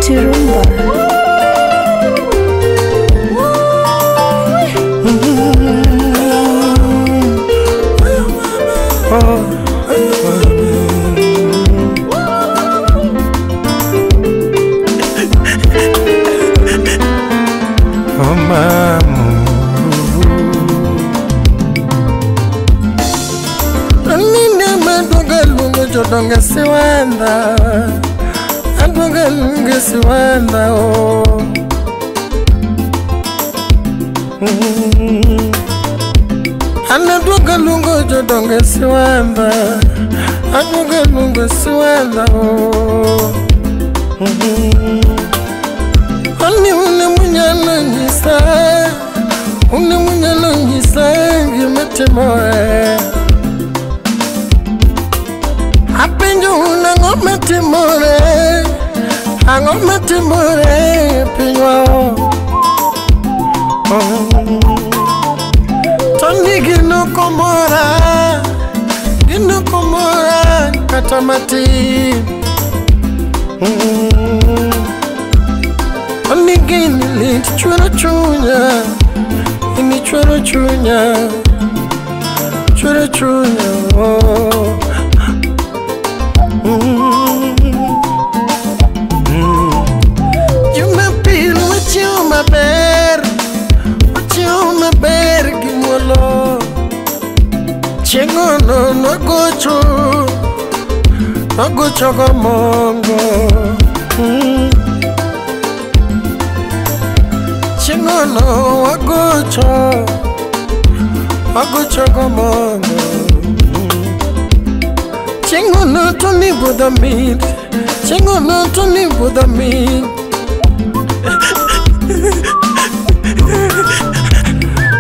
Sauti Rumba. Donga siwanda, adonga lunga siwanda oh. Adonga lunga jodonga siwanda, adonga lunga siwanda oh. Ani unemunyalo nyisa, unemunyalo nyisa ngimetemoe. Apenjo una ngomete more, angomete more pinyo. Toni gino komora katamati. Toni gini lit chura chunya, ini chura chunya, chura chunya oh. You my peel, what you my bear, what you my bear, gimolo. Chengo no gocho gomongo. Chengo no gocho gomongo. Chengo no toni buda meat, chengo no toni buda meat.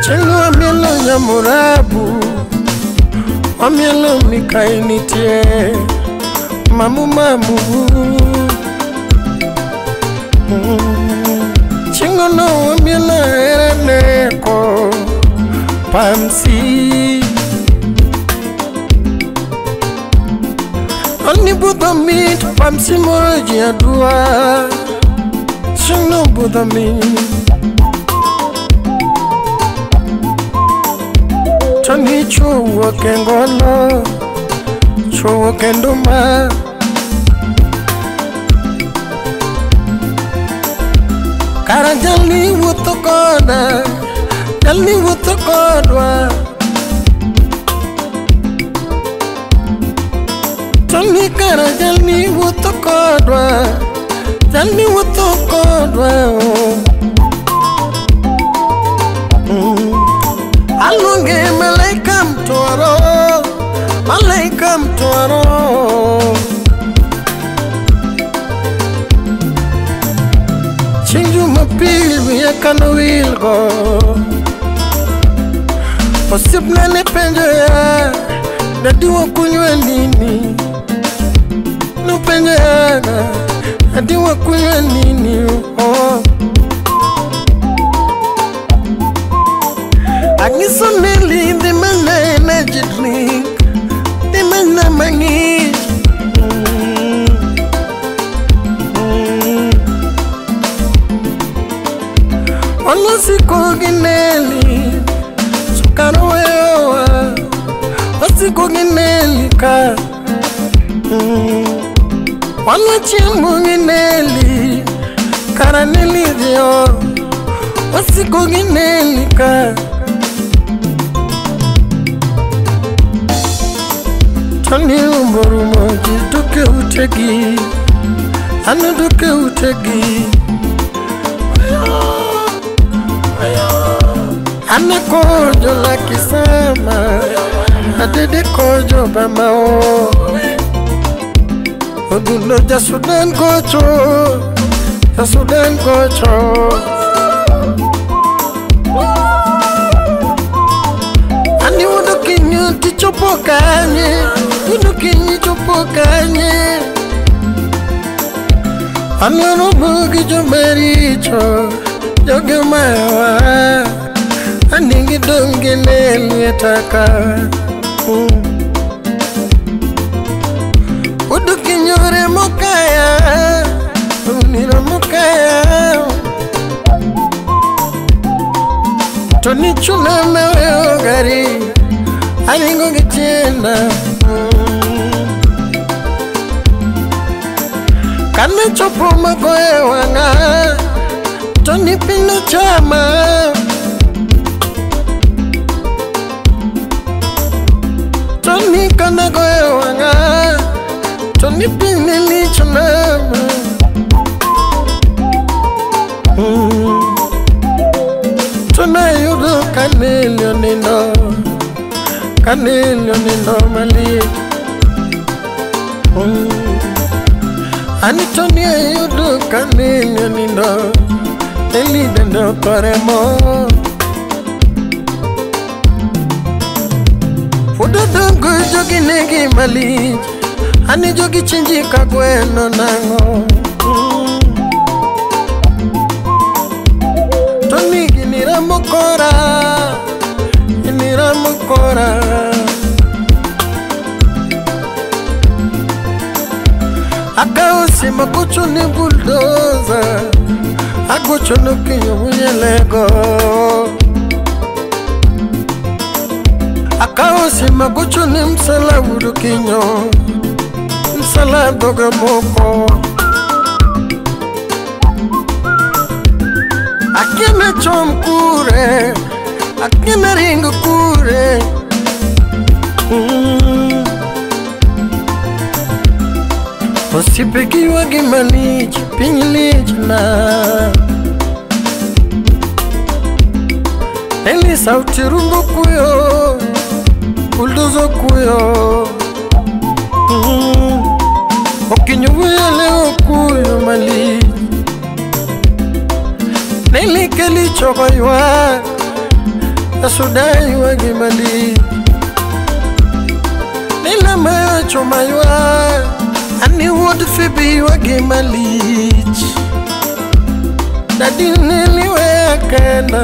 Chengo amielo nyamurabu, amielo mikainitie, mamu. Chengo no amielo ereneko, pamsi. Oni buda meat, pamsi moji adua. Chengo buda meat. Tani chuo kengolo, chuo kenduma. Kara jali wutokoda, jali wutokodwa. Tani kara jali wutokodwa, jali wutokodwa. Alunge malaika mtwaro. Chinju mapil ya kanawilgo. Posibna ne penjo ya, dadiwa kunywa nini. No penjo ya, dadiwa kunywa nini oh. Agisoneli the man energy drink, the man mangi. Onosiko gineli, sukaro wewa. Osiko gineli ka. Onochimu gineli, karaneli dio. Osiko gineli ka. Tani umboru moji duke utegi, anu duke utegi. Ane kojo la kisama, adede kojo bamao. Odulo jasudan kocho, jasudan kocho. Ani wodo kinyo ti chopo kanye, wodo kinyo chopo kanye. Ani wodo bugi jomericho, joge mawa. Aningi donge neli etaka. Wodo kinyore mokaya, unira mokaya. Toni chuna mewe gari alingo gitenda Kane chopo magoe wanga Toni pino chama Toni kane goe wanga Toni pini li chunama Tona yudu kanilio nino mali Anitonia yudu kanilio nino Elide no toremo Fuda dongo jogi negi mali Ani jogi chinji kagweno nango Toni ginira mokora Aka usima kuchu ni bulldozer Agucho no kinyo muyelego Aka usima kuchu ni msala uru kinyo Msala doga moko Akime chom kure Akime ringo kure Osipeki wagi malich Pinyilich na Eli sauti rumbo kuyo Buldozo kuyo Okinyuwele okuyo malich Neli keli chokoywa Asudai wagi malich Nila mayo chomaywa Ani would fibi wagi malich Daddy nili we akenda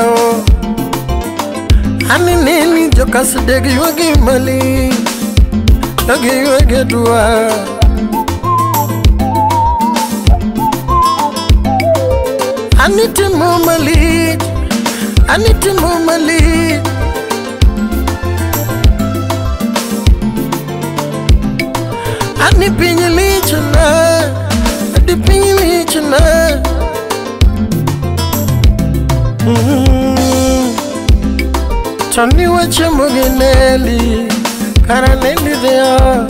oh Ani nili jokasidegi wagi malich Yogi wagi dua Anitimo malich Ani pinyilich na Toni wache mugineli Karaneli deo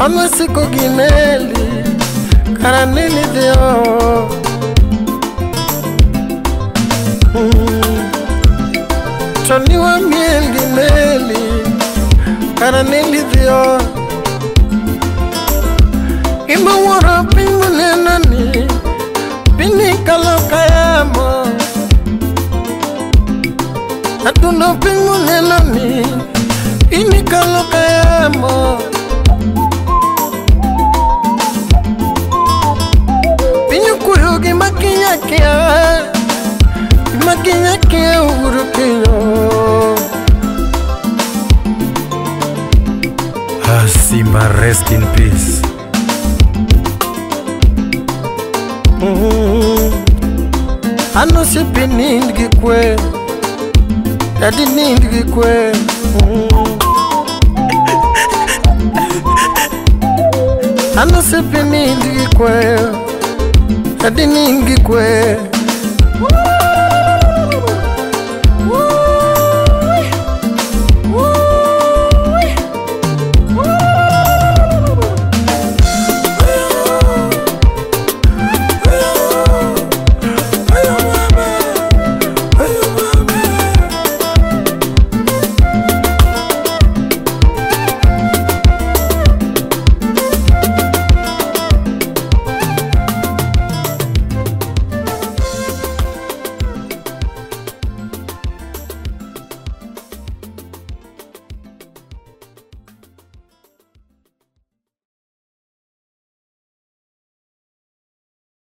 Ono siko gineli Karaneli deo Toni wa miel gineli Karaneli deo Ima wara pingu nenani Pini kalokayamo Aduno pingu nenani Ini kalokayamo Pinyu kuyo gimakinya kia uru kinyo Simba, rest in peace. Ano sipi nindgi kwe Daddy nindgi kwe Ano sipi nindgi kwe Daddy nindgi kwe